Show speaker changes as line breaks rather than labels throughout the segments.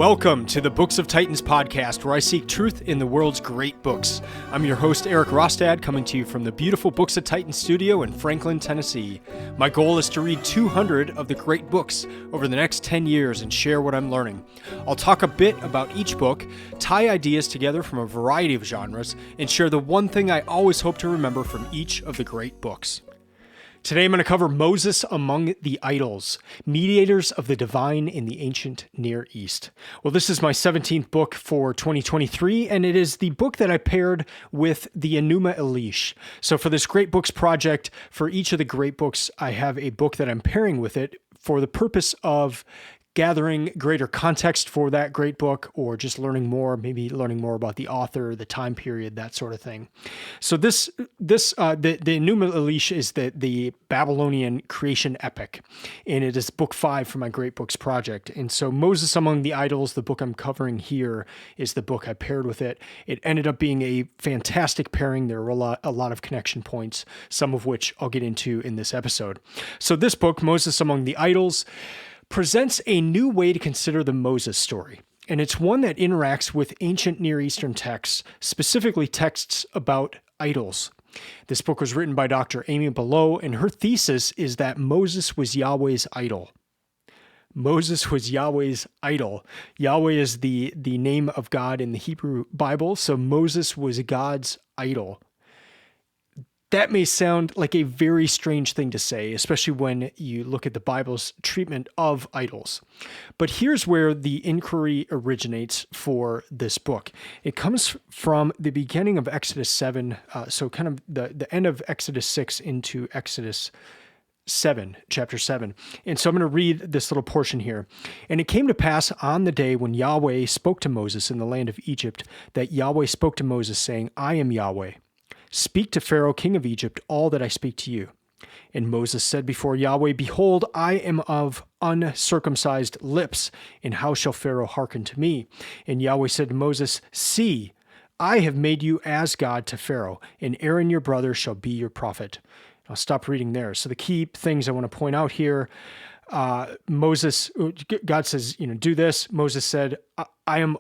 Welcome to the Books of Titans podcast, where I seek truth in the world's great books. I'm your host, Eric Rostad, coming to you from the beautiful Books of Titans studio in Franklin, Tennessee. My goal is to read 200 of the great books over the next 10 years and share what I'm learning. I'll talk a bit about each book, tie ideas together from a variety of genres, and share the one thing I always hope to remember from each of the great books. Today I'm going to cover Moses Among the Idols, Mediators of the Divine in the Ancient Near East. Well, this is my 17th book for 2023, and it is the book that I paired with the Enuma Elish. So for this Great Books project, for each of the great books, I have a book that I'm pairing with it for the purpose of gathering greater context for that great book, or just learning more, maybe learning more about the author, the time period, that sort of thing. So the Enuma Elish is the Babylonian creation epic, and it is book 5 for my Great Books project. And so Moses Among the Idols, the book I'm covering here, is the book I paired with it. It ended up being a fantastic pairing. There were a lot of connection points, some of which I'll get into in this episode. So this book, Moses Among the Idols, presents a new way to consider the Moses story, and it's one that interacts with ancient Near Eastern texts, specifically texts about idols. This book was written by Dr. Amy Balogh, and her thesis is that Moses was Yahweh's idol. Moses was Yahweh's idol. Yahweh is the name of God in the Hebrew Bible, so Moses was God's idol. That may sound like a very strange thing to say, especially when you look at the Bible's treatment of idols. But here's where the inquiry originates for this book. It comes from the beginning of Exodus 7, so kind of the end of Exodus 6 into Exodus 7, chapter 7. And so I'm going to read this little portion here. And it came to pass on the day when Yahweh spoke to Moses in the land of Egypt, that Yahweh spoke to Moses, saying, I am Yahweh. Speak to Pharaoh, king of Egypt, all that I speak to you. And Moses said before Yahweh, Behold, I am of uncircumcised lips, and how shall Pharaoh hearken to me? And Yahweh said to Moses, See, I have made you as God to Pharaoh, and Aaron your brother shall be your prophet. I'll stop reading there. So the key things I want to point out here, God says, do this. Moses said, I am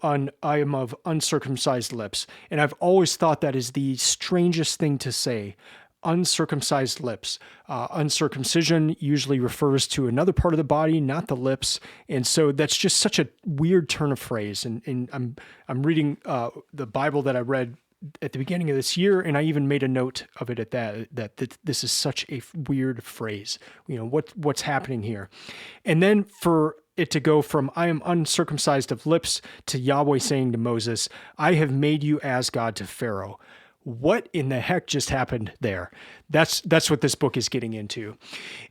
of uncircumcised lips. And I've always thought that is the strangest thing to say, uncircumcised lips. Uncircumcision usually refers to another part of the body, not the lips. And so that's just such a weird turn of phrase. And I'm reading the Bible that I read at the beginning of this year, and I even made a note of it at that this is such a weird phrase. What's happening here? And then for it to go from I am uncircumcised of lips to Yahweh saying to Moses, I have made you as God to Pharaoh. What in the heck just happened there? That's what this book is getting into.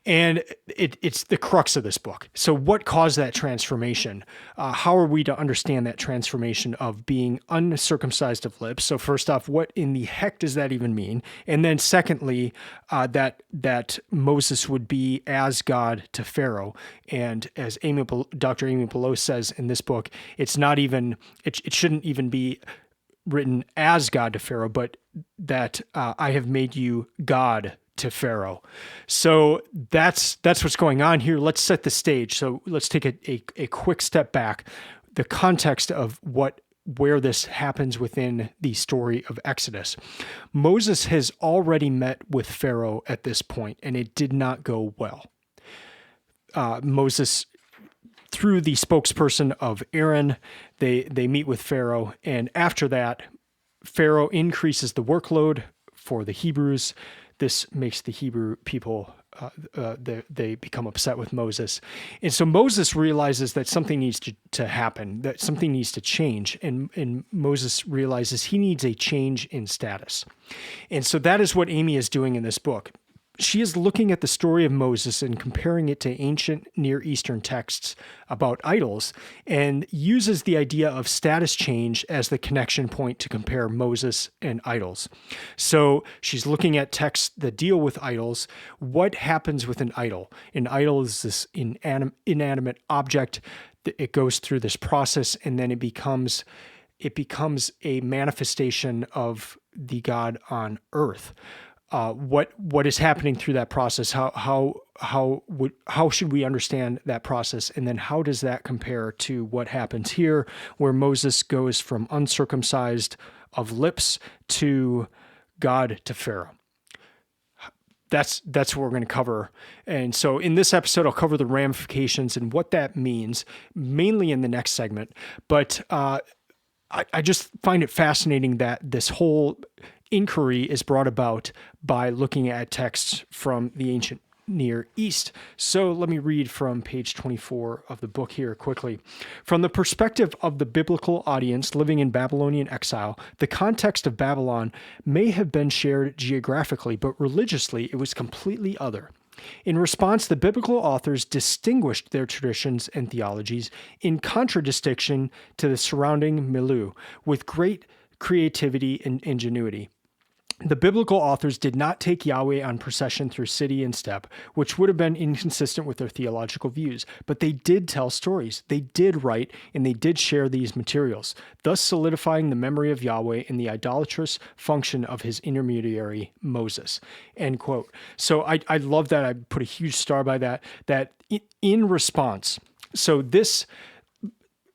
And it's the crux of this book. So what caused that transformation? How are we to understand that transformation of being uncircumcised of lips? So first off, what in the heck does that even mean? And then secondly, that Moses would be as God to Pharaoh. And as Dr. Amy Balogh says in this book, it shouldn't even be written as God to Pharaoh, but that I have made you God to Pharaoh. So that's what's going on here. Let's set the stage. So let's take a quick step back. The context of where this happens within the story of Exodus. Moses has already met with Pharaoh at this point, and it did not go well. Moses, through the spokesperson of Aaron, they meet with Pharaoh, and after that, Pharaoh increases the workload for the Hebrews. This makes the Hebrew people, they become upset with Moses. And so Moses realizes that something needs to happen, that something needs to change, and Moses realizes he needs a change in status. And so that is what Amy is doing in this book. She is looking at the story of Moses and comparing it to ancient Near Eastern texts about idols, and uses the idea of status change as the connection point to compare Moses and idols. So she's looking at texts that deal with idols. What happens with an idol? An idol is this inanimate object. It goes through this process, and then it becomes a manifestation of the God on earth. What is happening through that process? How how should we understand that process? And then how does that compare to what happens here, where Moses goes from uncircumcised of lips to God to Pharaoh? That's what we're going to cover. And so in this episode, I'll cover the ramifications and what that means, mainly in the next segment. But I just find it fascinating that this whole inquiry is brought about by looking at texts from the ancient Near East. So let me read from page 24 of the book here quickly. From the perspective of the biblical audience living in Babylonian exile, the context of Babylon may have been shared geographically, but religiously it was completely other. In response, the biblical authors distinguished their traditions and theologies in contradistinction to the surrounding milieu with great creativity and ingenuity. The biblical authors did not take Yahweh on procession through city and steppe, which would have been inconsistent with their theological views, but they did tell stories, they did write, and they did share these materials, thus solidifying the memory of Yahweh in the idolatrous function of his intermediary, Moses. End quote. So I love that. I put a huge star by that in response. So this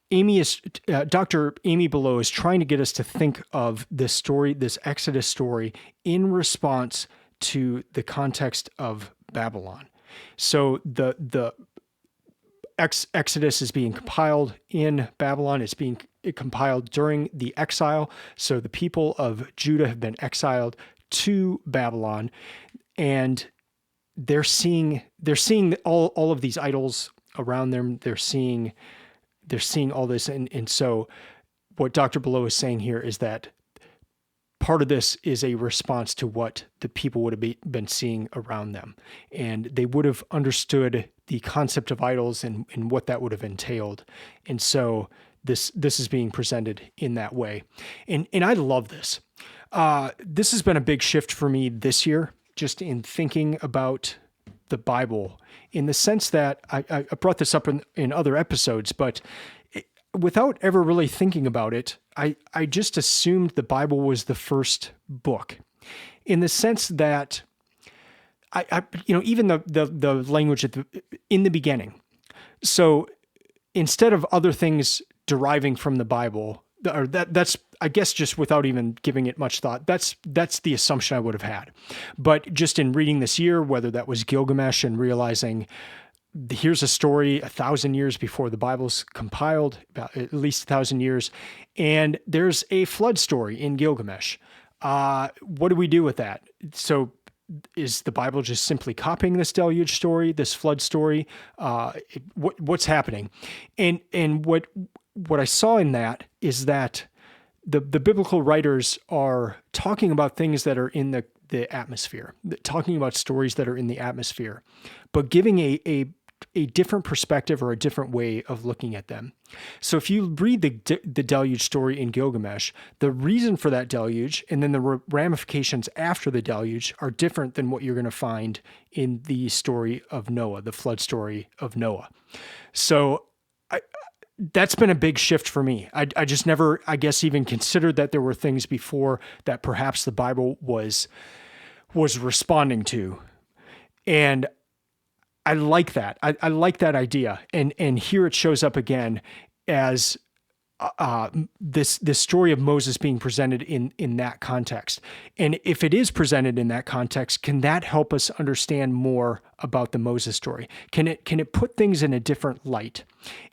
Dr. Amy Balogh is trying to get us to think of this story, this Exodus story, in response to the context of Babylon. So the Exodus is being compiled in Babylon. It's being compiled during the exile. So the people of Judah have been exiled to Babylon, and they're seeing all of these idols around them. They're seeing all this. And so what Dr. Balogh is saying here is that part of this is a response to what the people would have been seeing around them. And they would have understood the concept of idols and what that would have entailed. And so this is being presented in that way. And I love this. This has been a big shift for me this year, just in thinking about the Bible, in the sense that I brought this up in other episodes, but without ever really thinking about it, I just assumed the Bible was the first book, in the sense that even the language in the beginning. So instead of other things deriving from the Bible, or that's I guess just without even giving it much thought, that's the assumption I would have had. But just in reading this year, whether that was Gilgamesh and realizing here's a story 1,000 years before the Bible's compiled, about at least 1,000 years, and there's a flood story in Gilgamesh. What do we do with that? So is the Bible just simply copying this deluge story, this flood story? What's happening? And what I saw in that is that the biblical writers are talking about things that are in the atmosphere, talking about stories that are in the atmosphere, but giving a different perspective or a different way of looking at them. So if you read the deluge story in Gilgamesh, the reason for that deluge and then the ramifications after the deluge are different than what you're going to find in the story of Noah, the flood story of Noah. So that's been a big shift for me. I just never, I guess, even considered that there were things before that perhaps the Bible was responding to. And I like that. I like that idea. And here it shows up again as this story of Moses being presented in that context. And if it is presented in that context, can that help us understand more about the Moses story? Can it put things in a different light?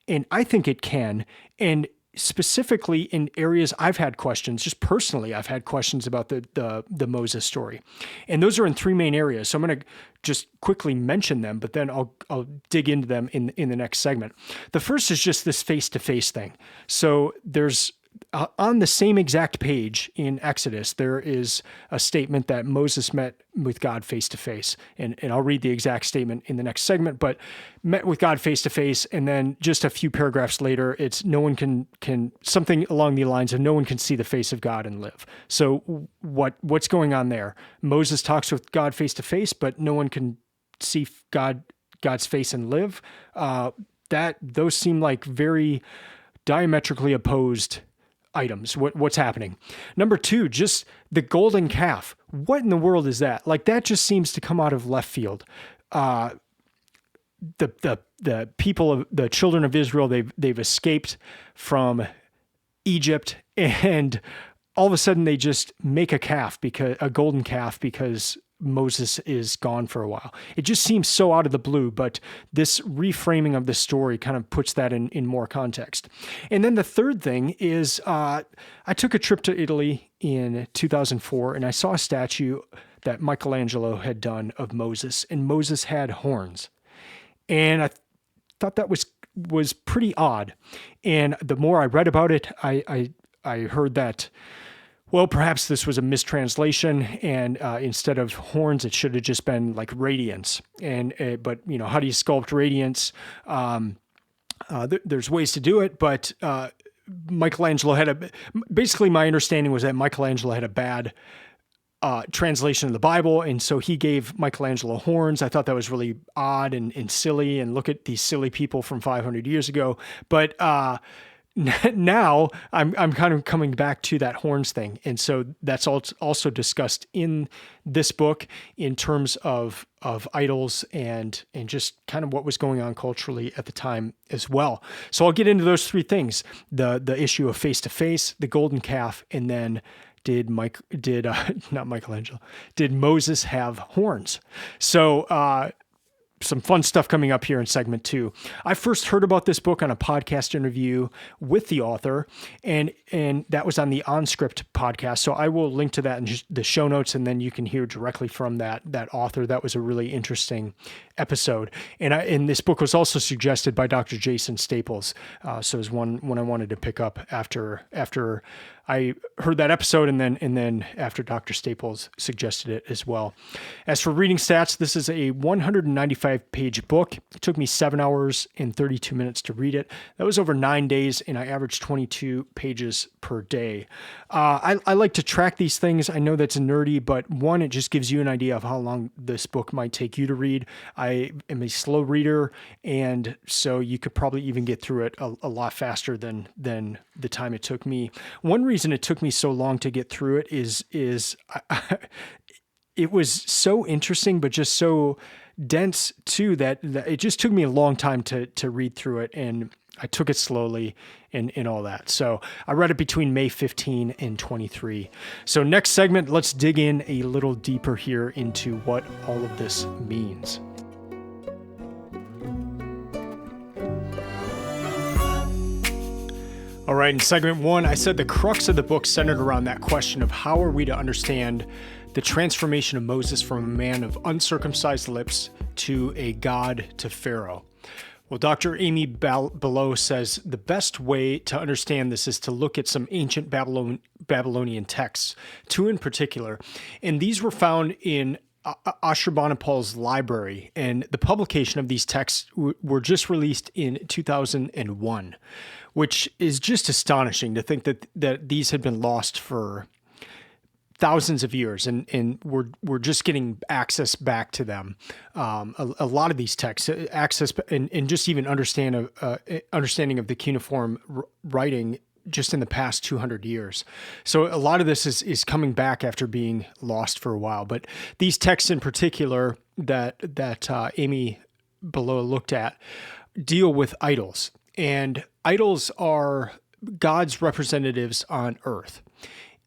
And I think it can. And specifically in areas I've had questions, just personally, I've had questions about the Moses story. And those are in three main areas. So I'm going to just quickly mention them, but then I'll dig into them in the next segment. The first is just this face-to-face thing. So there's on the same exact page in Exodus, there is a statement that Moses met with God face to face. And I'll read the exact statement in the next segment, but met with God face to face. And then just a few paragraphs later, it's no one can something along the lines of no one can see the face of God and live. So what's going on there? Moses talks with God face to face, but no one can see God's face and live. Those seem like very diametrically opposed items. What's happening? Number two, just the golden calf. What in the world is that? Like, that just seems to come out of left field. the people of the children of Israel, they've escaped from Egypt, and all of a sudden they just make a golden calf because Moses is gone for a while. It just seems so out of the blue, but this reframing of the story kind of puts that in more context. And then the third thing is I took a trip to Italy in 2004, and I saw a statue that Michelangelo had done of Moses, and Moses had horns. And I thought that was pretty odd. And the more I read about it, I heard that, well, perhaps this was a mistranslation, and instead of horns, it should have just been like radiance. And but how do you sculpt radiance? There's ways to do it, but Michelangelo basically my understanding was that Michelangelo had a bad translation of the Bible, and so he gave Michelangelo horns. I thought that was really odd and silly, and look at these silly people from 500 years ago. But now I'm kind of coming back to that horns thing. And so that's also discussed in this book in terms of idols and just kind of what was going on culturally at the time as well. So I'll get into those three things: the issue of face to face, the golden calf, and then did Moses have horns? So some fun stuff coming up here in segment 2. I first heard about this book on a podcast interview with the author, and that was on the OnScript podcast. So I will link to that in the show notes, and then you can hear directly from that author. That was a really interesting episode. And this book was also suggested by Dr. Jason Staples. So it was one I wanted to pick up after I heard that episode, and then after Dr. Staples suggested it as well. As for reading stats, this is a 195-page book. It took me 7 hours and 32 minutes to read it. That was over 9 days, and I averaged 22 pages per day. I like to track these things. I know that's nerdy, but one, it just gives you an idea of how long this book might take you to read. I am a slow reader, and so you could probably even get through it a lot faster than the time it took me. One reason it took me so long to get through it is it was so interesting, but just so dense too, that it just took me a long time to read through it, and I took it slowly and all that. So I read it between May 15 and 23. So next segment, let's dig in a little deeper here into what all of this means. All right, in segment 1, I said the crux of the book centered around that question of how are we to understand the transformation of Moses from a man of uncircumcised lips to a god to Pharaoh. Well, Dr. Amy Balogh says the best way to understand this is to look at some ancient Babylonian texts, 2 in particular, and these were found in Ashurbanipal's library, and the publication of these texts were just released in 2001, which is just astonishing to think that these had been lost for thousands of years, and we're just getting access back to them. A lot of these texts, access and just even understanding of the cuneiform writing just in the past 200 years. So a lot of this is coming back after being lost for a while. But these texts in particular that Amy Balogh looked at deal with idols. And idols are God's representatives on earth.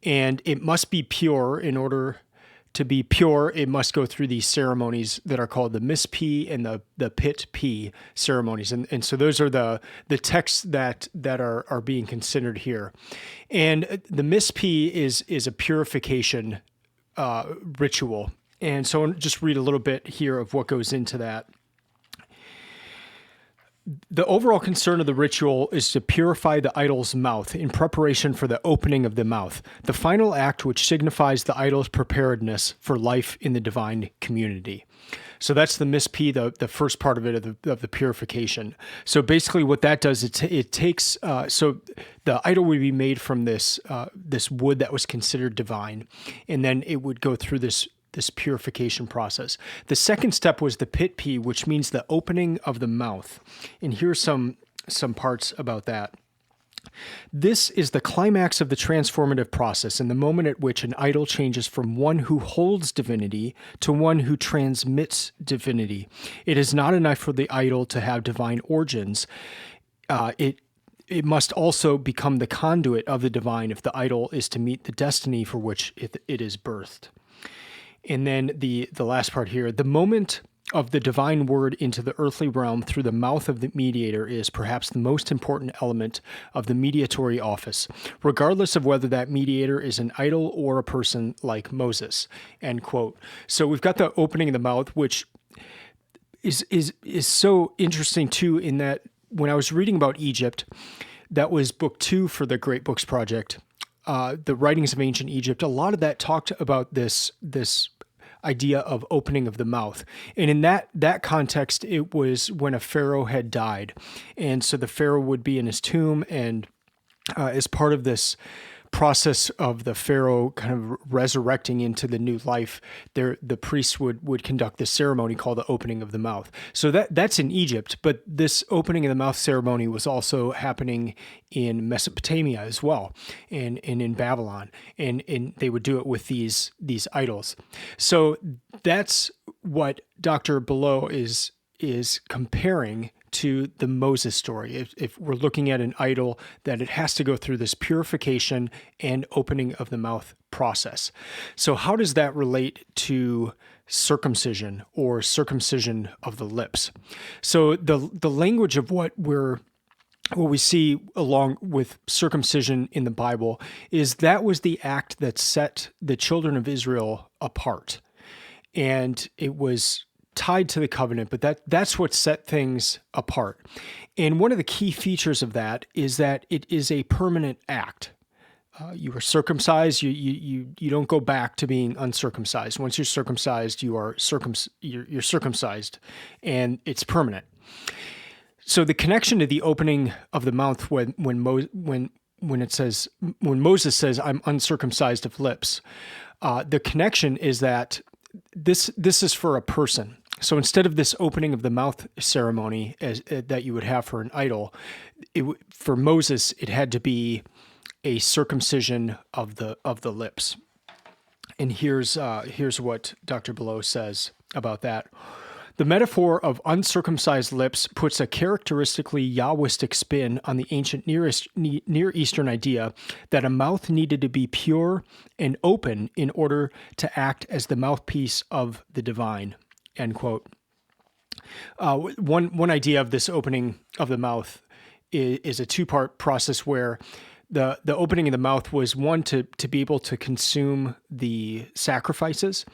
And it must be pure. In order to be pure, it must go through these ceremonies that are called the mispee and the pit pee ceremonies. And so those are the texts that are being considered here. And the mispee is a purification ritual. And so I'll just read a little bit here of what goes into that. The overall concern of the ritual is to purify the idol's mouth in preparation for the opening of the mouth, the final act which signifies the idol's preparedness for life in the divine community. So that's the mispee, the first part of it, of the purification. So basically what that does, it takes, so the idol would be made from this wood that was considered divine, and then it would go through this purification process. The second step was the pit pee, which means the opening of the mouth. And here's some parts about that. This is the climax of the transformative process and the moment at which an idol changes from one who holds divinity to one who transmits divinity. It is not enough for the idol to have divine origins. It must also become the conduit of the divine if the idol is to meet the destiny for which it is birthed. And then the last part here, the moment of the divine word into the earthly realm through the mouth of the mediator is perhaps the most important element of the mediatory office, regardless of whether that mediator is an idol or a person like Moses, end quote. So we've got the opening of the mouth, which is so interesting too, in that when I was reading about Egypt, that was book 2 for the Great Books Project, the writings of ancient Egypt, a lot of that talked about this idea of opening of the mouth. And in that context, it was when a pharaoh had died. And so the pharaoh would be in his tomb, and as part of this process of the pharaoh kind of resurrecting into the new life, the priests would conduct this ceremony called the opening of the mouth. So that's in Egypt, but this opening of the mouth ceremony was also happening in Mesopotamia as well, and in Babylon, and they would do it with these idols. So that's what Dr. Balogh is comparing to the Moses story. If we're looking at an idol, that it has to go through this purification and opening of the mouth process. So how does that relate to circumcision or circumcision of the lips? So the language of what we see along with circumcision in the Bible is that was the act that set the children of Israel apart. And it was tied to the covenant, but that's what set things apart. And one of the key features of that is that it is a permanent act. You are circumcised. You don't go back to being uncircumcised. Once you're circumcised, you're circumcised, and it's permanent. So the connection to the opening of the mouth when Moses says, "I'm uncircumcised of lips," the connection is that this is for a person. So instead of this opening of the mouth ceremony that you would have for an idol, for Moses it had to be a circumcision of the lips. And here's what Dr. Balogh says about that. The metaphor of uncircumcised lips puts a characteristically Yahwistic spin on the ancient Near Eastern idea that a mouth needed to be pure and open in order to act as the mouthpiece of the divine, end quote. One idea of this opening of the mouth is a two-part process where the opening of the mouth was one to be able to consume the sacrifices,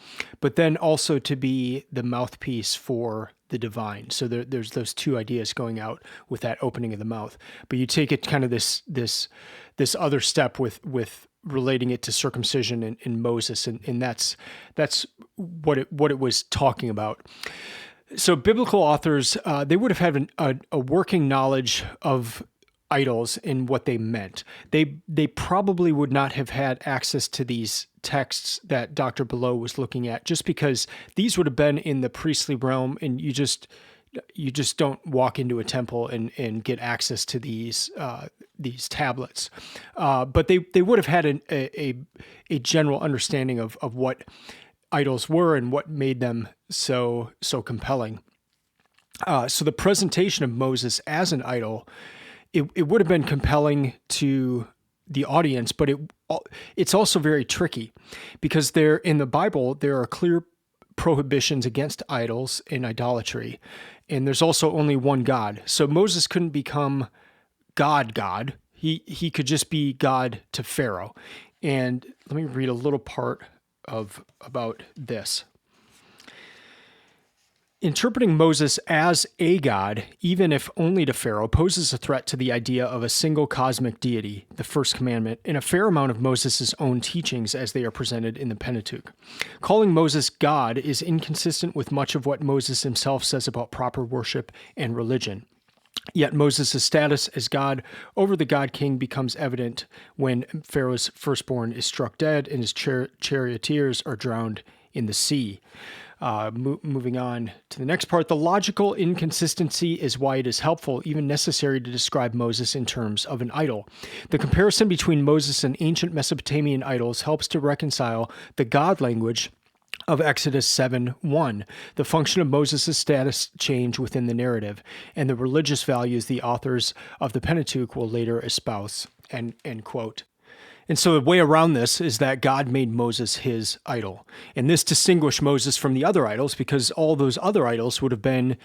but then also to be the mouthpiece for the divine. So there's those two ideas going out with that opening of the mouth. But you take it kind of this other step with relating it to circumcision in Moses, and that's what it was talking about. So biblical authors, they would have had a working knowledge of idols and what they meant. They probably would not have had access to these texts that Dr. Balogh was looking at, just because these would have been in the priestly realm, and you just don't walk into a temple and get access to these tablets. But they would have had a general understanding of what idols were and what made them so compelling. So the presentation of Moses as an idol, it would have been compelling to the audience, but it's also very tricky, because in the Bible there are clear prohibitions against idols and idolatry, and there's also only one God. So Moses couldn't become God. He could just be God to Pharaoh. And let me read a little part about this. Interpreting Moses as a god, even if only to Pharaoh, poses a threat to the idea of a single cosmic deity, the first commandment, and a fair amount of Moses' own teachings as they are presented in the Pentateuch. Calling Moses God is inconsistent with much of what Moses himself says about proper worship and religion. Yet Moses' status as God over the God King becomes evident when Pharaoh's firstborn is struck dead and his charioteers are drowned in the sea. Moving on to the next part, the logical inconsistency is why it is helpful, even necessary, to describe Moses in terms of an idol. The comparison between Moses and ancient Mesopotamian idols helps to reconcile the God language of Exodus 7:1, the function of Moses' status change within the narrative, and the religious values the authors of the Pentateuch will later espouse, end quote. And so the way around this is that God made Moses his idol. And this distinguished Moses from the other idols because all those other idols would have been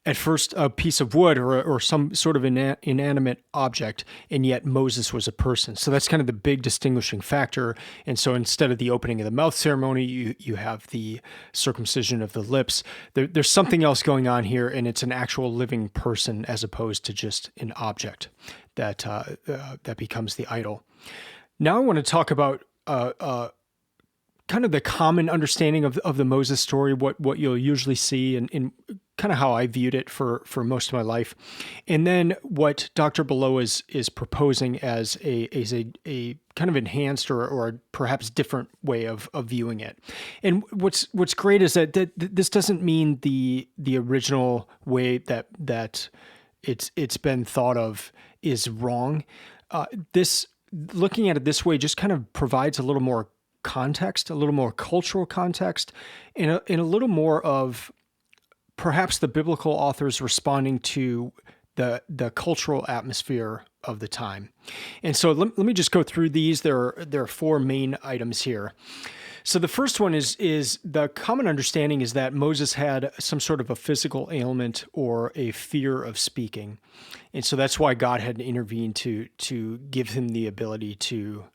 at first a piece of wood or some sort of inanimate object, and yet Moses was a person. So that's kind of the big distinguishing factor. And so instead of the opening of the mouth ceremony, you have the circumcision of the lips. There's something else going on here, and it's an actual living person as opposed to just an object that becomes the idol. Now I want to talk about kind of the common understanding of the Moses story, what you'll usually see, and kind of how I viewed it for most of my life, and then what Dr. Balogh is proposing as a kind of enhanced or perhaps different way of viewing it. And what's great is that this doesn't mean the original way that it's been thought of is wrong. Looking at it this way just kind of provides a little more context, a little more cultural context, and a little more of perhaps the biblical authors responding to the cultural atmosphere of the time. And so let me just go through these. There are four main items here. So the first one is the common understanding is that Moses had some sort of a physical ailment or a fear of speaking. And so that's why God had intervened to give him the ability to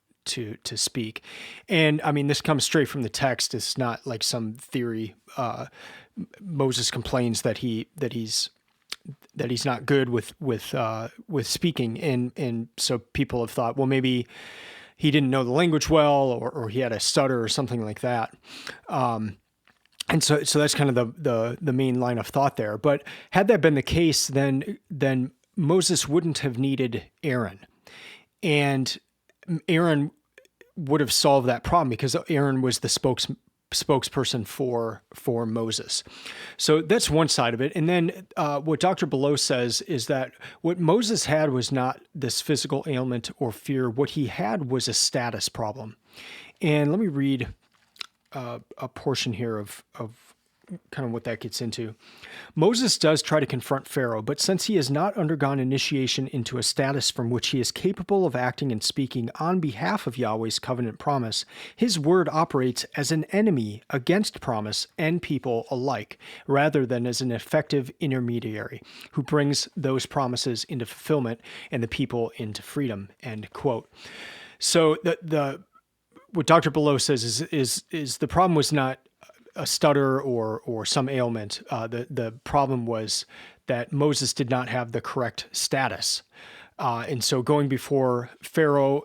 speak. And I mean, this comes straight from the text. It's not like some theory. Moses complains that he's not good with speaking. And so people have thought, well, maybe he didn't know the language well, or he had a stutter or something like that. And so that's kind of the main line of thought there. But had that been the case, then Moses wouldn't have needed Aaron. And Aaron would have solved that problem because Aaron was the spokesperson for Moses. So that's one side of it. And then what Dr. Balogh says is that what Moses had was not this physical ailment or fear. What he had was a status problem. And let me read a portion here of kind of what that gets into. Moses does try to confront Pharaoh, but since he has not undergone initiation into a status from which he is capable of acting and speaking on behalf of Yahweh's covenant promise, his word operates as an enemy against promise and people alike, rather than as an effective intermediary who brings those promises into fulfillment and the people into freedom, end quote. So what Dr. Balogh says is the problem was not a stutter or some ailment. The problem was that Moses did not have the correct status. And so going before Pharaoh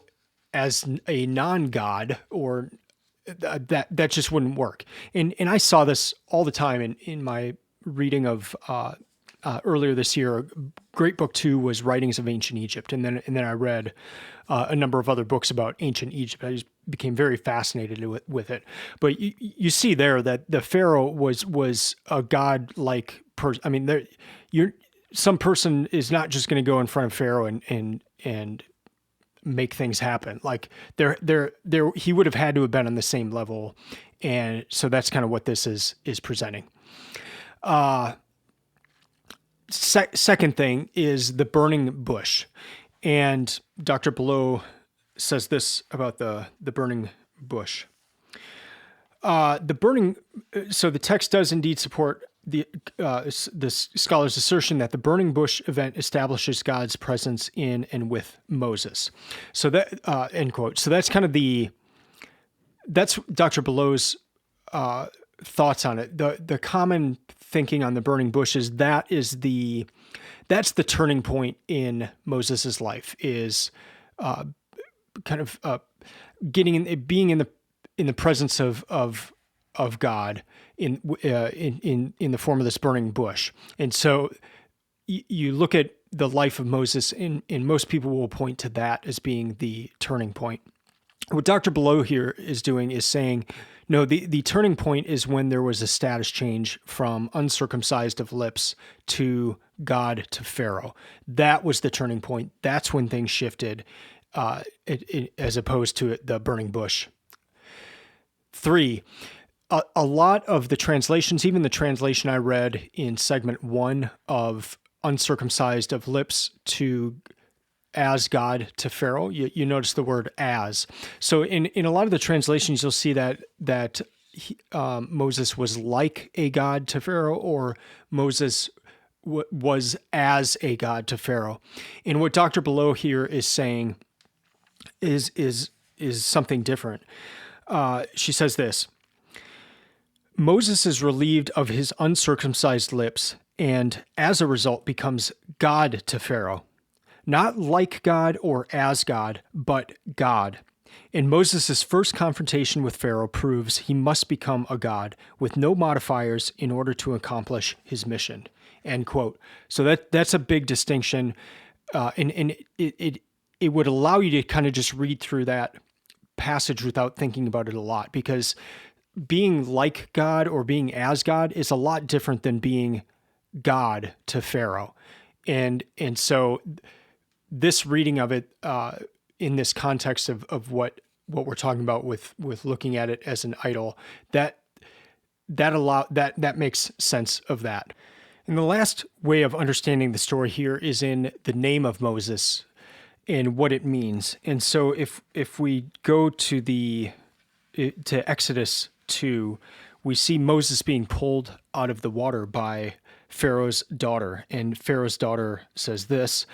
as a non-God or that just wouldn't work. And I saw this all the time in my reading of earlier this year. Great book 2 was Writings of Ancient Egypt. And then I read a number of other books about ancient Egypt. I just became very fascinated with it. But you see there that the Pharaoh was a god-like person. I mean, some person is not just going to go in front of Pharaoh and make things happen. Like he would have had to have been on the same level. And so that's kind of what this is presenting. Second thing is the burning bush. And Dr. Balogh says this about the burning bush. So the text does indeed support the scholar's assertion that the burning bush event establishes God's presence in and with Moses. So that end quote. So that's kind of that's Dr. Balogh's thoughts on it. The common thinking on the burning bush is that's the turning point in Moses's life, is kind of being in the presence of God in the form of this burning bush. And so you look at the life of Moses, and most people will point to that as being the turning point. What Dr. Balogh here is doing is saying, No, the turning point is when there was a status change from uncircumcised of lips to God to Pharaoh. That was the turning point. That's when things shifted, as opposed to the burning bush. 3, a lot of the translations, even the translation I read in segment 1 of uncircumcised of lips to as God to Pharaoh, you notice the word as. So in a lot of the translations, you'll see that Moses was like a God to Pharaoh, or Moses was as a God to Pharaoh. And what Dr. Balogh here is saying is something different. She says this: Moses is relieved of his uncircumcised lips, and as a result becomes God to Pharaoh. Not like God or as God, but God. And Moses' first confrontation with Pharaoh proves he must become a god with no modifiers in order to accomplish his mission. End quote. So that's a big distinction, and it would allow you to kind of just read through that passage without thinking about it a lot, because being like God or being as God is a lot different than being God to Pharaoh. And so this reading of it in this context of what we're talking about with looking at it as an idol, that makes sense of that. And the last way of understanding the story here is in the name of Moses and what it means. And so if we go to Exodus 2, we see Moses being pulled out of the water by Pharaoh's daughter, and Pharaoh's daughter says this.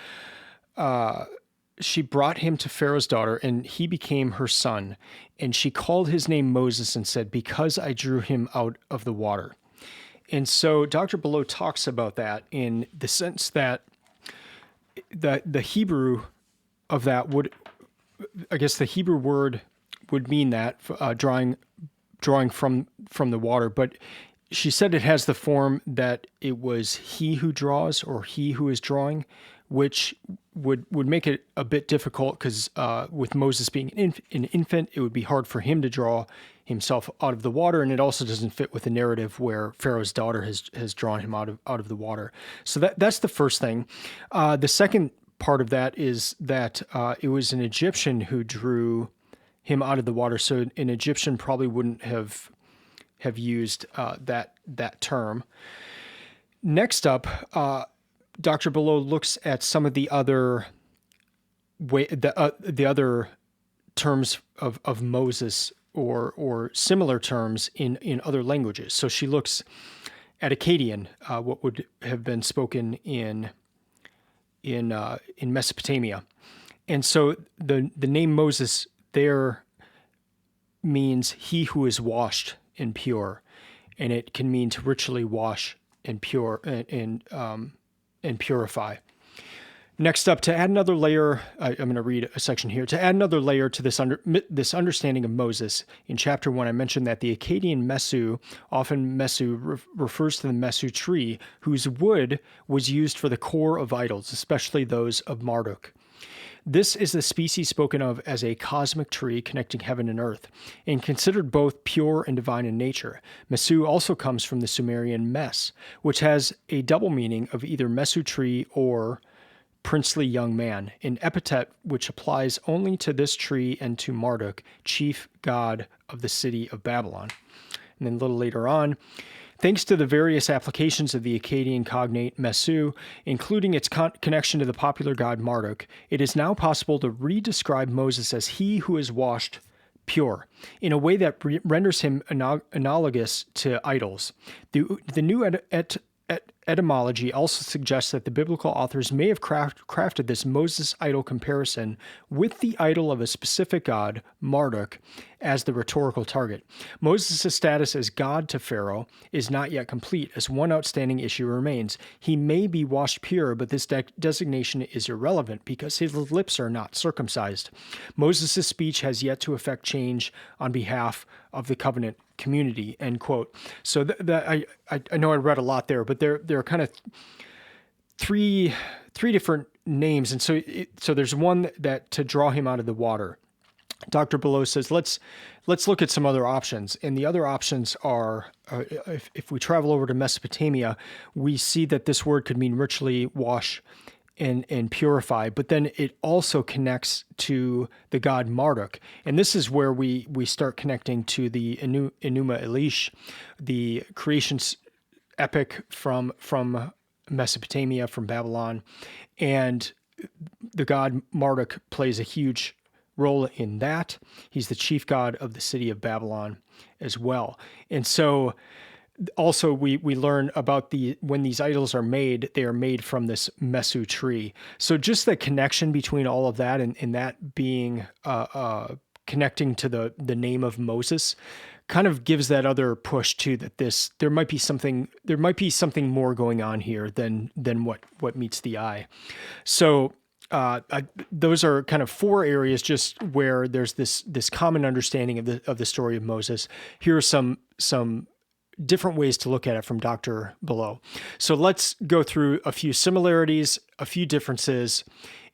She brought him to Pharaoh's daughter, and he became her son. And she called his name Moses and said, because I drew him out of the water. And so Dr. Balogh talks about that in the sense that the Hebrew of that the Hebrew word would mean that, drawing from the water, but she said it has the form that it was he who draws or he who is drawing, which would make it a bit difficult because with Moses being an infant, it would be hard for him to draw himself out of the water, and it also doesn't fit with the narrative where Pharaoh's daughter has drawn him out of the water. So that's the first thing. The second part of that is that it was an Egyptian who drew him out of the water, so an Egyptian probably wouldn't have used that term. Next up, Dr. Balogh looks at some of the other the other terms of Moses or similar terms in other languages. So she looks at Akkadian, what would have been spoken in Mesopotamia, and so the name Moses there means he who is washed and pure, and it can mean to ritually wash and pure and purify. Next up, to add another layer, I'm going to read a section here. To add another layer to this understanding of Moses, in chapter 1, I mentioned that the Akkadian mesu, often mesu refers to the mesu tree, whose wood was used for the core of idols, especially those of Marduk. This is the species spoken of as a cosmic tree connecting heaven and earth, and considered both pure and divine in nature. Mesu also comes from the Sumerian mes, which has a double meaning of either mesu tree or princely young man, an epithet which applies only to this tree and to Marduk, chief god of the city of Babylon. And then a little later on, thanks to the various applications of the Akkadian cognate Mesu, including its connection to the popular god Marduk, it is now possible to re-describe Moses as he who is washed pure, in a way that renders him analogous to idols. The new etymology also suggests that the biblical authors may have crafted this Moses idol comparison with the idol of a specific god, Marduk, as the rhetorical target. Moses' status as God to Pharaoh is not yet complete, as one outstanding issue remains. He may be washed pure, but this designation is irrelevant because his lips are not circumcised. Moses' speech has yet to effect change on behalf of the covenant community, end quote. So I know I read a lot there, but there are kind of three different names. And so there's one that to draw him out of the water. Dr. Balogh says, let's look at some other options. And the other options are, if we travel over to Mesopotamia, we see that this word could mean ritually wash and purify, but then it also connects to the god Marduk. And this is where we start connecting to the Enuma Elish, the creation epic from Mesopotamia, from Babylon. And the god Marduk plays a huge role in that. He's the chief god of the city of Babylon as well. And so also we learn about when these idols are made, they are made from this Mesu tree. So just the connection between all of that and that being connecting to the name of Moses kind of gives that other push too, that there might be something more going on here than what meets the eye. So those are kind of four areas just where there's this common understanding of the story of Moses. Here are some different ways to look at it from Dr. Balogh. So let's go through a few similarities, a few differences,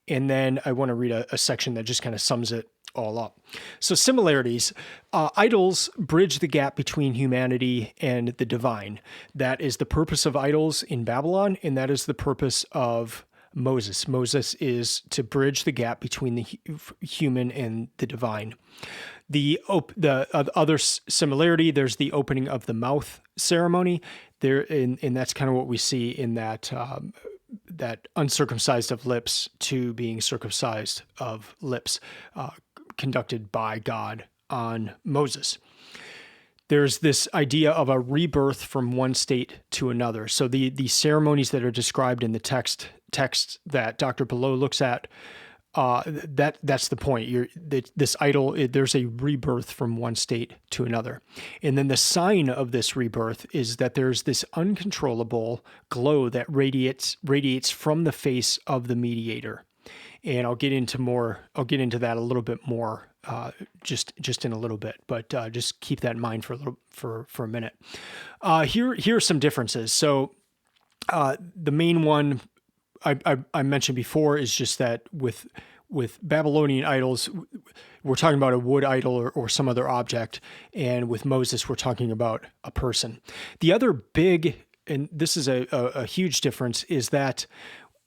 and then I want to read a section that just kind of sums it all up. So similarities, idols bridge the gap between humanity and the divine. That is the purpose of idols in Babylon, and that is the purpose of Moses. Moses is to bridge the gap between the human and the divine. The other similarity, there's the opening of the mouth ceremony there, and that's kind of what we see in that uncircumcised of lips to being circumcised of lips, conducted by God on Moses. There's this idea of a rebirth from one state to another. So the ceremonies that are described in the text that Dr. Balogh looks at, that's the point. This idol, there's a rebirth from one state to another. And then the sign of this rebirth is that there's this uncontrollable glow that radiates from the face of the mediator. And I'll get into that a little bit more just in a little bit, but just keep that in mind for a minute. Here are some differences. So the main one I mentioned before is just that with Babylonian idols, we're talking about a wood idol or some other object, and with Moses, we're talking about a person. The other big, and this is a huge difference, is that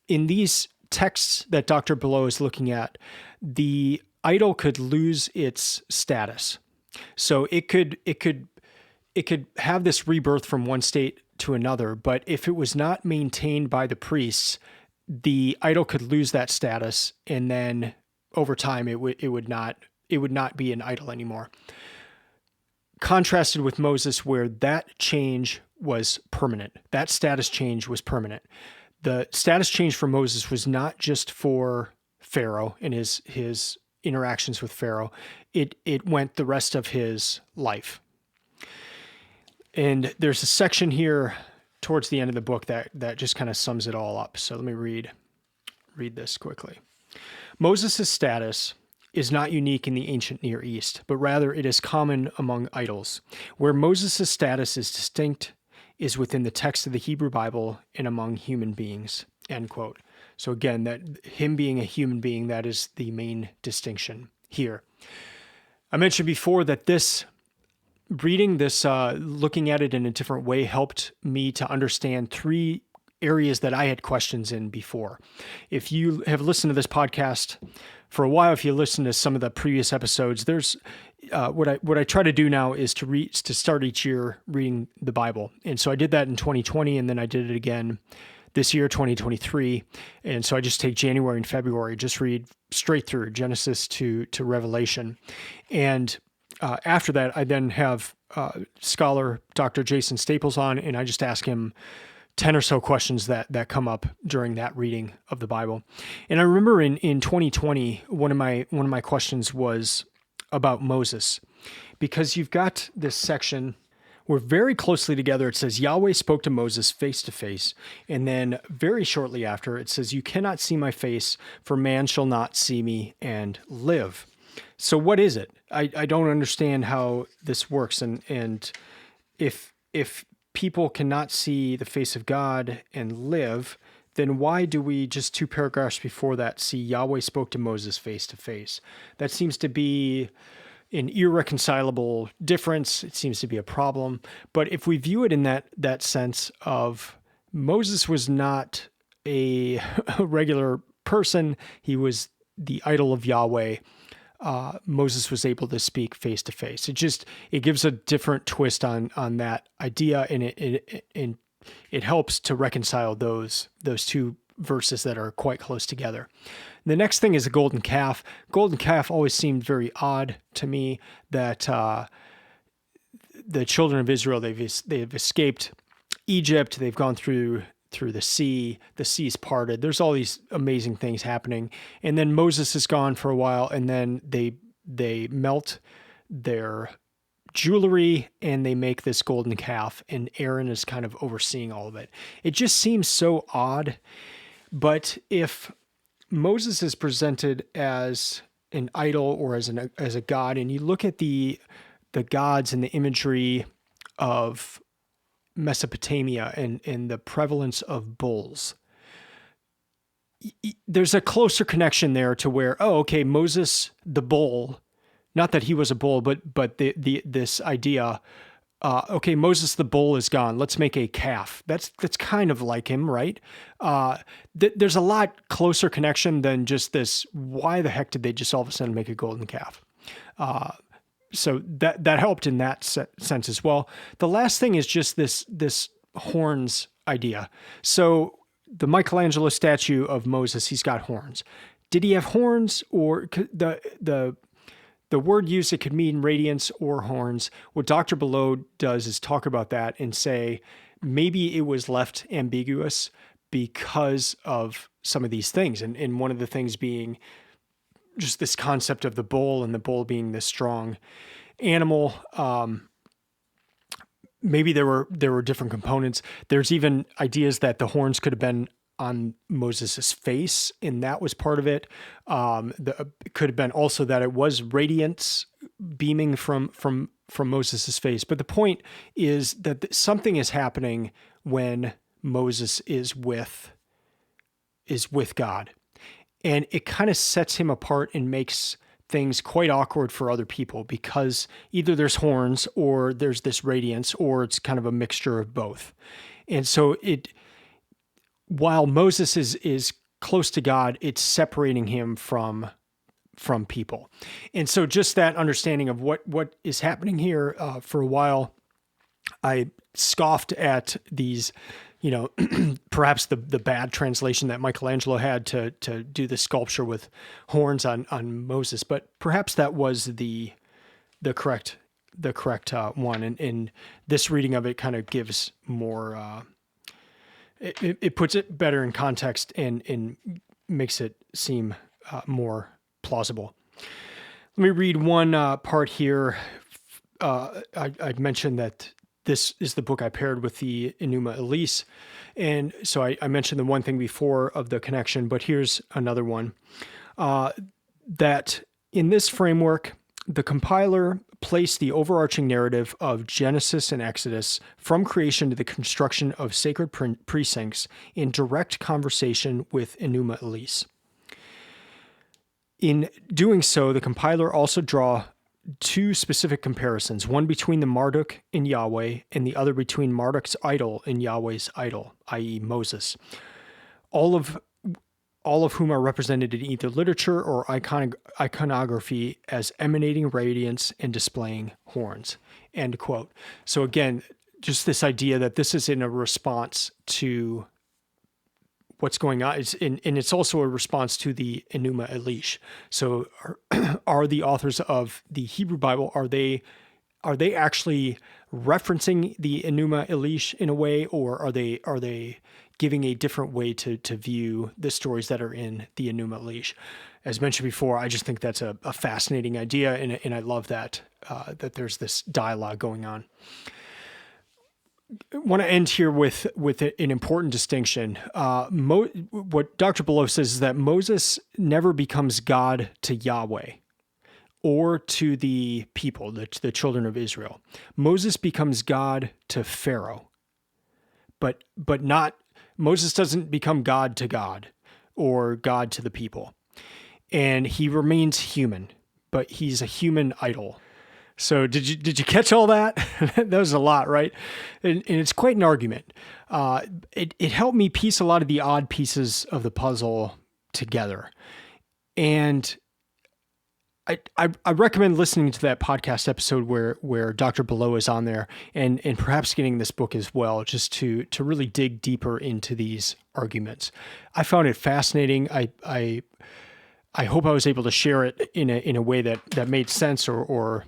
in these texts that Dr. Balogh is looking at, the idol could lose its status. So it could have this rebirth from one state to another, but if it was not maintained by the priests, the idol could lose that status, and then over time it would not be an idol anymore. Contrasted with Moses, where that change was permanent. That status change was permanent. The status change for Moses was not just for Pharaoh and his interactions with Pharaoh. It went the rest of his life. And there's a section here towards the end of the book that just kind of sums it all up. So let me read this quickly. Moses' status is not unique in the ancient Near East, but rather it is common among idols. Where Moses' status is distinct is within the text of the Hebrew Bible and among human beings, end quote. So again, that him being a human being, that is the main distinction here. I mentioned before that reading this, looking at it in a different way, helped me to understand three areas that I had questions in before. If you have listened to this podcast for a while, if you listen to some of the previous episodes, there's what I try to do now is to start each year reading the Bible. And so I did that in 2020, and then I did it again this year, 2023. And so I just take January and February, just read straight through Genesis to Revelation. And after that, I then have scholar Dr. Jason Staples on, and I just ask him 10 or so questions that come up during that reading of the Bible. And I remember in 2020, one of my questions was about Moses, because you've got this section where very closely together it says Yahweh spoke to Moses face to face, and then very shortly after it says, "You cannot see my face, for man shall not see me and live." So what is it? I don't understand how this works, and if people cannot see the face of God and live, then why do we just 2 paragraphs before that see Yahweh spoke to Moses face to face? That seems to be an irreconcilable difference. It seems to be a problem. But if we view it in that sense of Moses was not a regular person, he was the idol of Yahweh. Moses was able to speak face to face. It gives a different twist on that idea, and it helps to reconcile those 2 verses that are quite close together. The next thing is the golden calf. Golden calf always seemed very odd to me, that the children of Israel, they've escaped Egypt, they've gone through the sea, the sea's parted. There's all these amazing things happening. And then Moses is gone for a while, and then they melt their jewelry and they make this golden calf, and Aaron is kind of overseeing all of it. It just seems so odd. But if Moses is presented as an idol or as a god, and you look at the gods and the imagery of Mesopotamia and the prevalence of bulls, there's a closer connection there to where, okay, Moses the bull, not that he was a bull, but this idea, okay, Moses the bull is gone, let's make a calf. That's kind of like him, right? There's a lot closer connection than just this, why the heck did they just all of a sudden make a golden calf? So that helped in that sense as well. The last thing is just this horns idea. So the Michelangelo statue of Moses, he's got horns. Did he have horns, or the word used, it could mean radiance or horns? What Dr. Balogh does is talk about that and say maybe it was left ambiguous because of some of these things. And one of the things being just this concept of the bull, and the bull being this strong animal. Maybe there were different components. There's even ideas that the horns could have been on Moses's face, and that was part of it. It could have been also that it was radiance beaming from Moses's face. But the point is that something is happening when Moses is with God. And it kind of sets him apart and makes things quite awkward for other people, because either there's horns or there's this radiance, or it's kind of a mixture of both. And so while Moses is close to God, it's separating him from people. And so just that understanding of what is happening here, for a while, I scoffed at these, perhaps the bad translation that Michelangelo had to do the sculpture with horns on Moses, but perhaps that was the correct one. And this reading of it kind of gives more, it puts it better in context and makes it seem more plausible. Let me read one part here. I'd mentioned that this is the book I paired with the Enuma Elish. And so I mentioned the one thing before of the connection, but here's another one. That in this framework, the compiler placed the overarching narrative of Genesis and Exodus from creation to the construction of sacred precincts in direct conversation with Enuma Elish. In doing so, the compiler also draw 2 specific comparisons, one between the Marduk in Yahweh and the other between Marduk's idol and Yahweh's idol, i.e. Moses, all of whom are represented in either literature or iconography as emanating radiance and displaying horns, end quote. So again, just this idea that this is in a response to what's going on, and it's also a response to the Enuma Elish. So are the authors of the Hebrew Bible, are they actually referencing the Enuma Elish in a way, or are they giving a different way to view the stories that are in the Enuma Elish? As mentioned before, I just think that's a fascinating idea, and I love that there's this dialogue going on. I want to end here with an important distinction. What Dr. Balogh says is that Moses never becomes God to Yahweh or to the people, the children of Israel. Moses becomes God to Pharaoh, but not Moses doesn't become God to God or God to the people. And he remains human, but he's a human idol. So did you catch all that? That was a lot, right? And it's quite an argument. It helped me piece a lot of the odd pieces of the puzzle together. And I recommend listening to that podcast episode where Dr. Balogh is on there and perhaps getting this book as well, just to really dig deeper into these arguments. I found it fascinating. I hope I was able to share it in a way that made sense or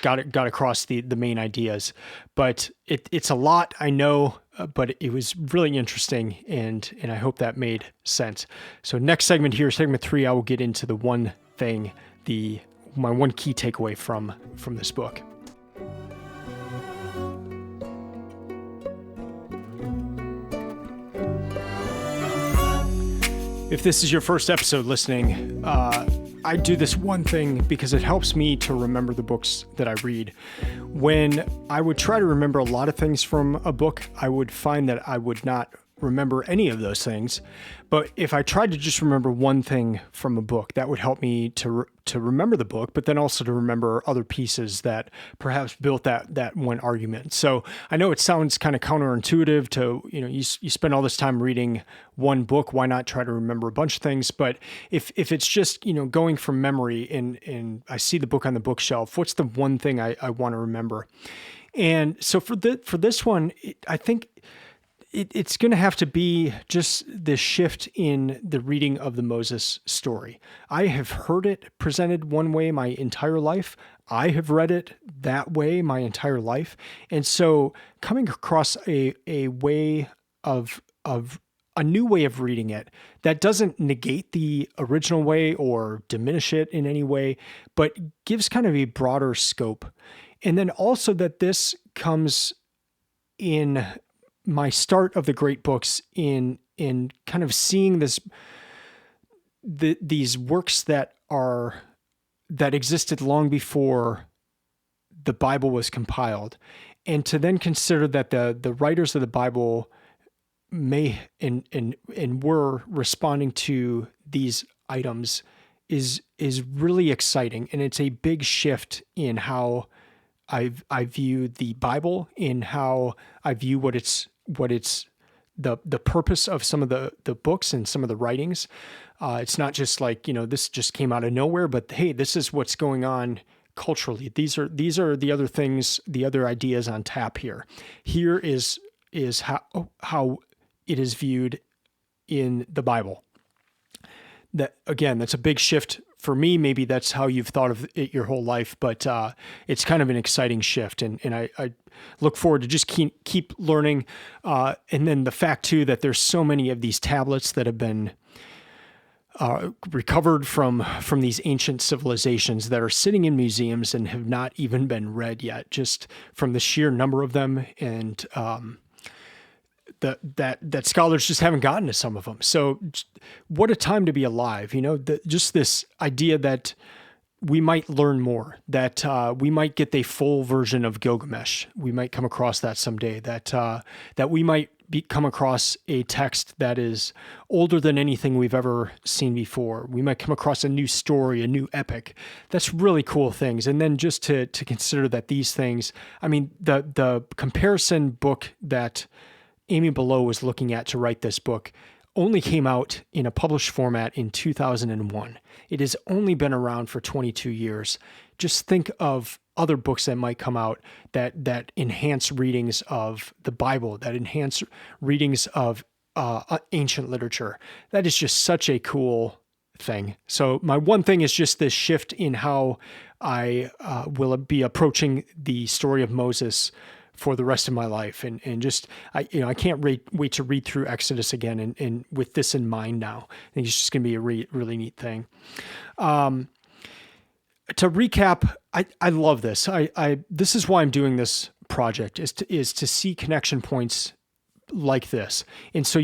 got across the main ideas. But it's a lot, I know, but it was really interesting, and I hope that made sense. So next segment here, segment 3, I will get into the one thing, my one key takeaway from this book. If this is your first episode listening, I do this one thing because it helps me to remember the books that I read. When I would try to remember a lot of things from a book, I would find that I would not remember any of those things. But if I tried to just remember one thing from a book, that would help me to remember the book, but then also to remember other pieces that perhaps built that one argument. So I know it sounds kind of counterintuitive to, you spend all this time reading one book, why not try to remember a bunch of things? But if it's just, going from memory and I see the book on the bookshelf, what's the one thing I want to remember? And so for this one, I think it's going to have to be just this shift in the reading of the Moses story. I have heard it presented one way my entire life. I have read it that way my entire life. And so coming across a way of a new way of reading it that doesn't negate the original way or diminish it in any way, but gives kind of a broader scope. And then also that this comes in my start of the great books in kind of seeing these works that existed long before the Bible was compiled, and to then consider that the writers of the Bible may and were responding to these items is really exciting, and it's a big shift in how I view the Bible, in how I view what it's the purpose of some of the books and some of the writings. It's not just like, this just came out of nowhere, but hey, this is what's going on culturally. These are the other things, the other ideas on tap here. Here is how it is viewed in the Bible. That's a big shift for me. Maybe that's how you've thought of it your whole life, but it's kind of an exciting shift. And I look forward to just keep learning. And then the fact too, that there's so many of these tablets that have been recovered from these ancient civilizations that are sitting in museums and have not even been read yet, just from the sheer number of them. And, that scholars just haven't gotten to some of them. So what a time to be alive, just this idea that we might learn more, that we might get the full version of Gilgamesh. We might come across that someday, that we might come across a text that is older than anything we've ever seen before. We might come across a new story, a new epic. That's really cool things. And then just to consider that these things, the comparison book that Amy Balogh was looking at to write this book only came out in a published format in 2001. It has only been around for 22 years. Just think of other books that might come out that enhance readings of the Bible, that enhance readings of ancient literature. That is just such a cool thing. So my one thing is just this shift in how I will be approaching the story of Moses for the rest of my life. And just, I can't wait to read through Exodus again. And with this in mind now, I think it's just going to be a really neat thing. To recap, I love this. This is why I'm doing this project, is to see connection points like this. And so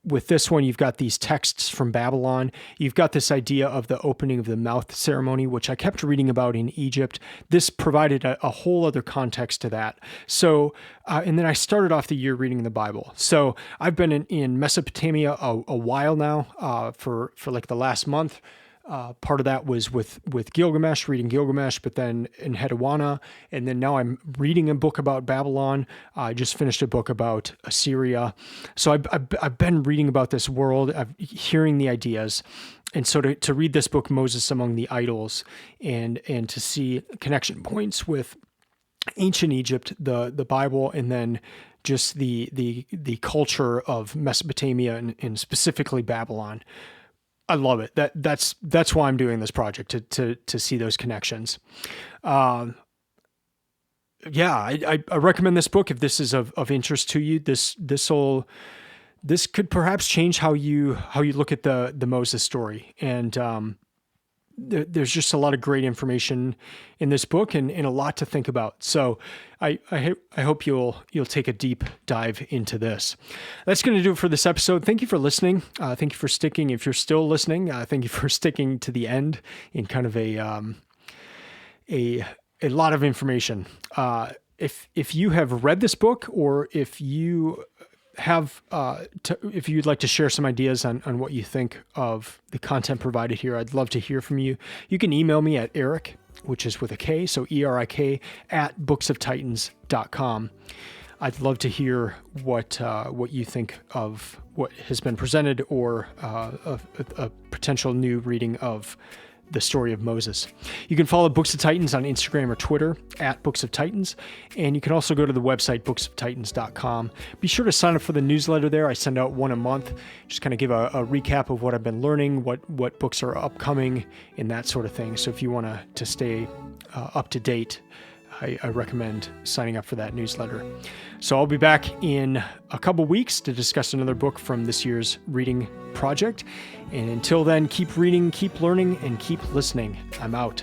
with this one, you've got these texts from Babylon. You've got this idea of the opening of the mouth ceremony, which I kept reading about in Egypt. This provided a whole other context to that. So, and then I started off the year reading the Bible. So I've been in Mesopotamia a while now, for like the last month. Part of that was with Gilgamesh, reading Gilgamesh, but then in Hedwana, and then now I'm reading a book about Babylon. I just finished a book about Assyria. So I've been reading about this world, hearing the ideas. And so to read this book, Moses Among the Idols, and to see connection points with ancient Egypt, the Bible, and then just the culture of Mesopotamia and specifically Babylon. I love it. That's why I'm doing this project, to see those connections. I recommend this book if this is of interest to you. This could perhaps change how you look at the Moses story. And there's just a lot of great information in this book and a lot to think about. So I hope you'll take a deep dive into this. That's going to do it for this episode. Thank you for listening. Thank you for sticking. If you're still listening, thank you for sticking to the end in kind of a lot of information. If you have read this book, or if you have, if you'd like to share some ideas on what you think of the content provided here, I'd love to hear from you. You can email me at Eric, which is with a K, so ERIK, @booksoftitans.com. I'd love to hear what you think of what has been presented, or a potential new reading of the story of Moses. You can follow Books of Titans on Instagram or Twitter @Books of Titans. And you can also go to the website, booksoftitans.com. Be sure to sign up for the newsletter there. I send out one a month, just kind of give a recap of what I've been learning, what books are upcoming, and that sort of thing. So if you want to stay up to date, I recommend signing up for that newsletter. So I'll be back in a couple weeks to discuss another book from this year's reading project. And until then, keep reading, keep learning, and keep listening. I'm out.